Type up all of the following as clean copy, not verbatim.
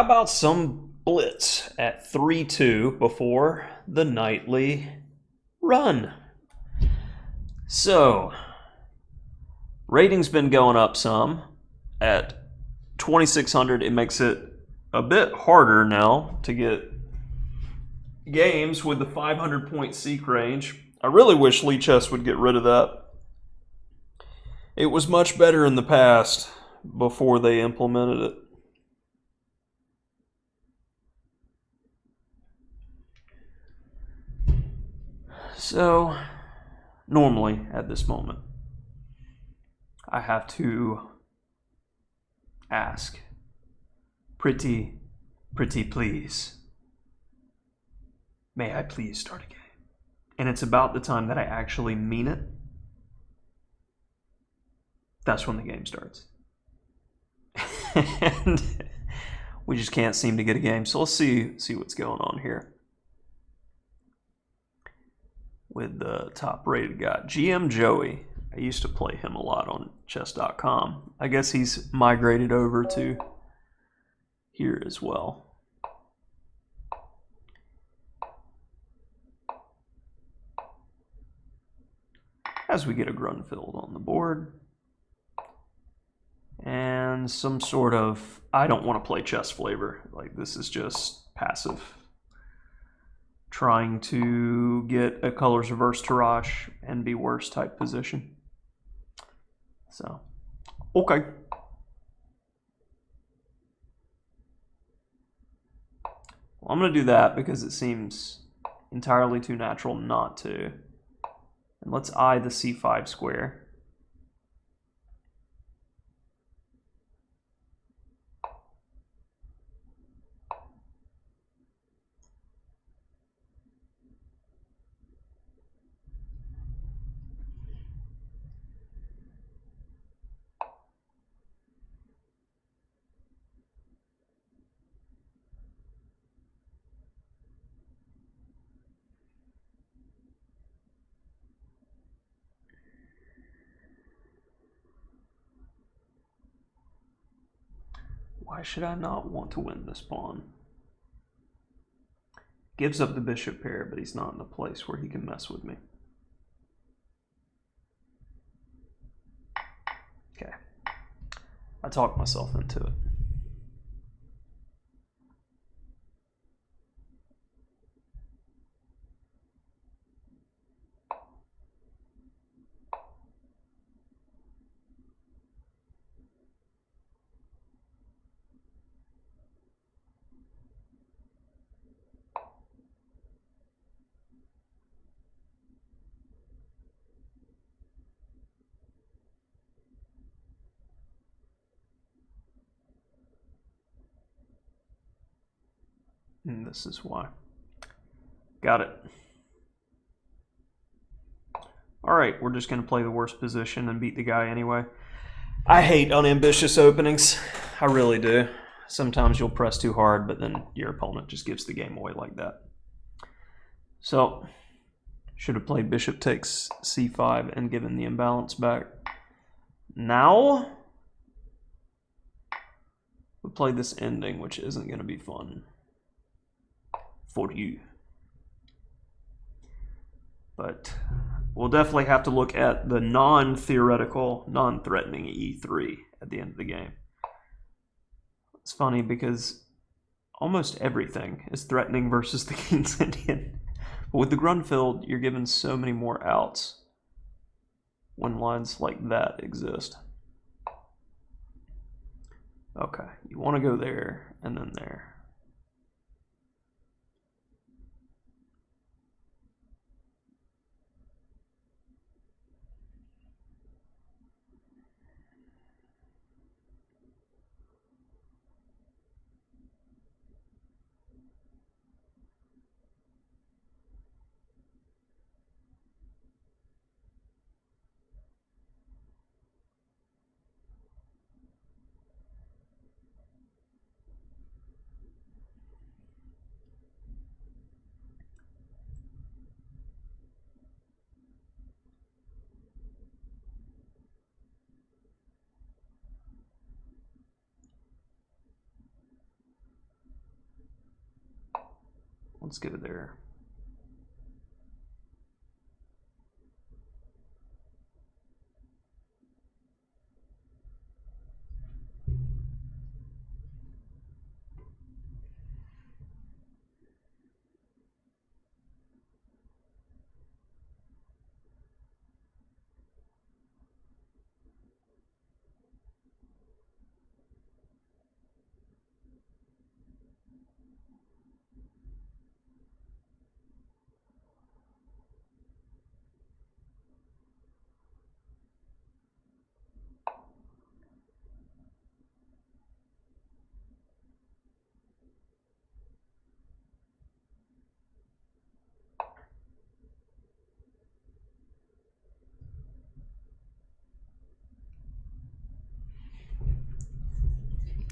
how about some blitz at 3-2 before the nightly run? So, rating's been going up some. At 2,600, it makes it a bit harder now to get games with the 500-point seek range. I really wish Lichess would get rid of that. It was much better in the past before they implemented it. So, normally at this moment, I have to ask, pretty please, may I please start a game? And it's about the time that I actually mean it. That's when the game starts. And we just can't seem to get a game. So let's see what's going on here. With the top rated guy, GM Joey. I used to play him a lot on chess.com. I guess he's migrated over to here as well. As we get a Grunfeld on the board. And some sort of, I don't want to play chess flavor. Like, this is just passive. Trying to get a colors reverse Tarrasch and be worse type position. So, okay. Well, I'm going to do that because it seems entirely too natural not to. And let's eye the c5 square. Why should I not want to win this pawn? Gives up the bishop pair, but he's not in a place where he can mess with me. Okay. I talked myself into it. And this is why. Got it. Alright, we're just going to play the worst position and beat the guy anyway. I hate unambitious openings. I really do. Sometimes you'll press too hard, but then your opponent just gives the game away like that. So, should have played bishop takes c5 and given the imbalance back. Now, we play this ending, which isn't going to be fun for you. But we'll definitely have to look at the non-theoretical, non-threatening e3 at the end of the game. It's funny because almost everything is threatening versus the King's Indian. But with the Grunfeld, you're given so many more outs when lines like that exist. Okay, you want to go there and then there. Let's go there.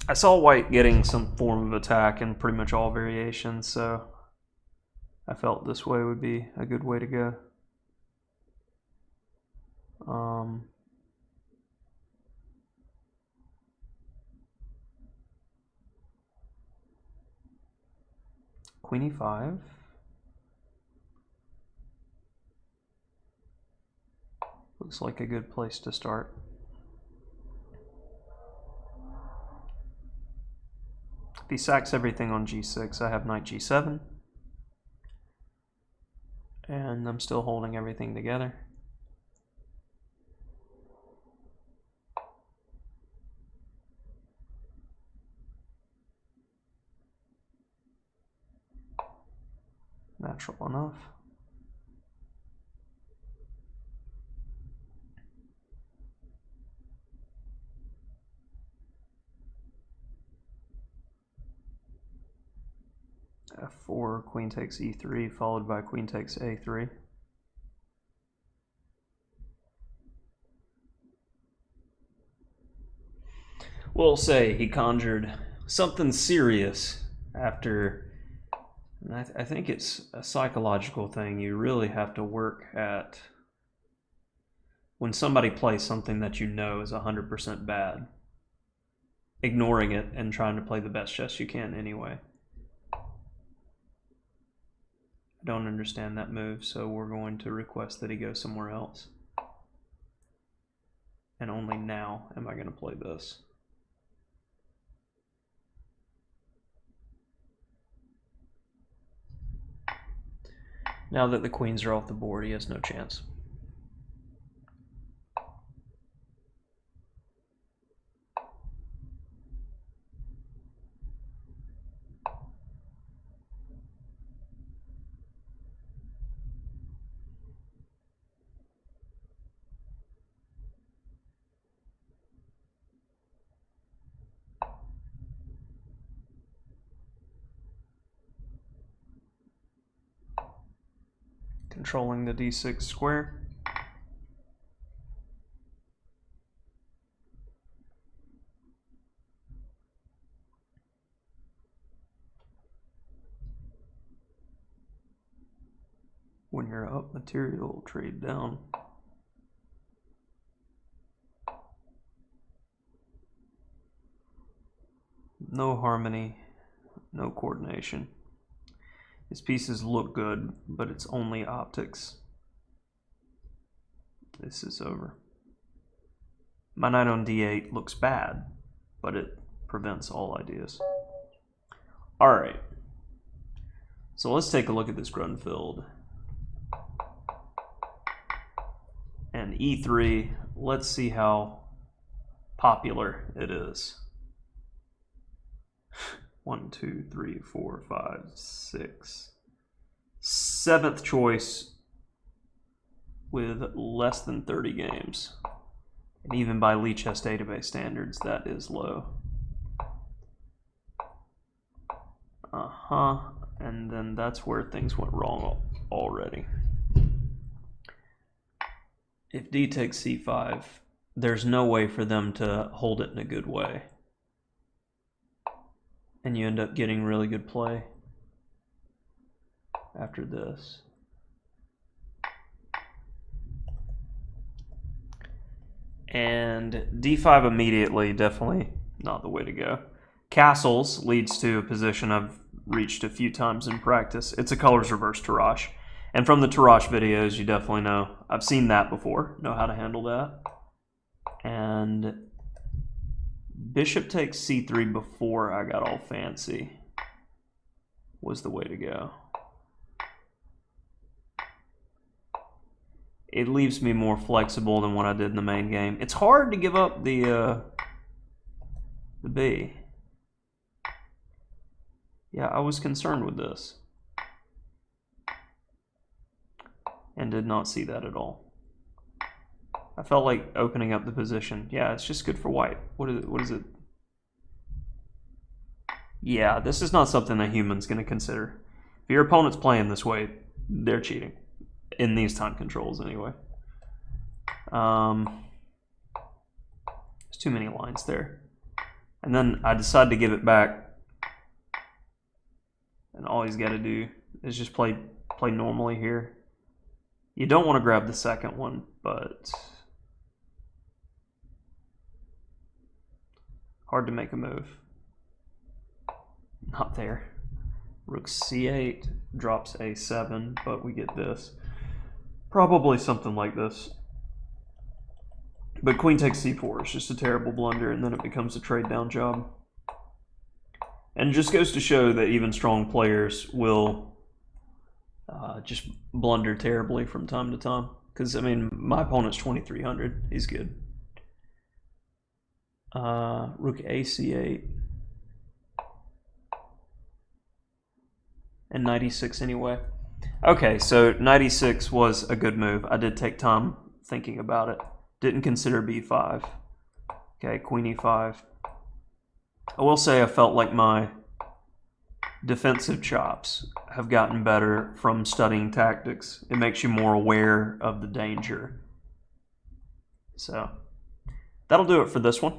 I saw white getting some form of attack in pretty much all variations, so I felt this way would be a good way to go. Queen e5. Looks like a good place to start. If he sacks everything on g6, I have knight g7. And I'm still holding everything together. Natural enough. F4, queen takes e3, followed by queen takes a3. We'll say he conjured something serious after, and I think it's a psychological thing. You really have to work at when somebody plays something that you know is 100% bad, ignoring it and trying to play the best chess you can anyway. I don't understand that move, so we're going to request that he go somewhere else. And only now am I going to play this. Now that the queens are off the board, he has no chance. Controlling the d6 square. When you're up, material, trade down. No harmony, no coordination. His pieces look good, but it's only optics. This is over. My knight on d8 looks bad, but it prevents all ideas. All right. So let's take a look at this Grunfeld. And e3, let's see how popular it is. 1, 2, 3, 4, 5, 6. 7th choice with less than 30 games. And even by Lichess database standards, that is low. And then that's where things went wrong already. If d takes c5, there's no way for them to hold it in a good way. And you end up getting really good play after this. And d5 immediately, definitely not the way to go. Castles leads to a position I've reached a few times in practice. It's a colors reverse Tarrasch. And from the Tarrasch videos, you definitely know. I've seen that before, know how to handle that. And bishop takes c3 before I got all fancy was the way to go. It leaves me more flexible than what I did in the main game. It's hard to give up the B. Yeah, I was concerned with this. And did not see that at all. I felt like opening up the position. Yeah, it's just good for white. What is it? Yeah, this is not something a human's going to consider. If your opponent's playing this way, they're cheating. In these time controls, anyway. There's too many lines there. And then I decide to give it back. And all he's got to do is just play normally here. You don't want to grab the second one, but hard to make a move. Not there. Rook c8 drops a7, but we get this. Probably something like this. But queen takes c4 is just a terrible blunder, and then it becomes a trade down job. And it just goes to show that even strong players will just blunder terribly from time to time. Because, I mean, my opponent's 2300. He's good. Rook ac8. And knight e6 anyway. Okay, so knight e6 was a good move. I did take time thinking about it. Didn't consider b5. Okay, queen e5. I will say I felt like my defensive chops have gotten better from studying tactics. It makes you more aware of the danger. So that'll do it for this one.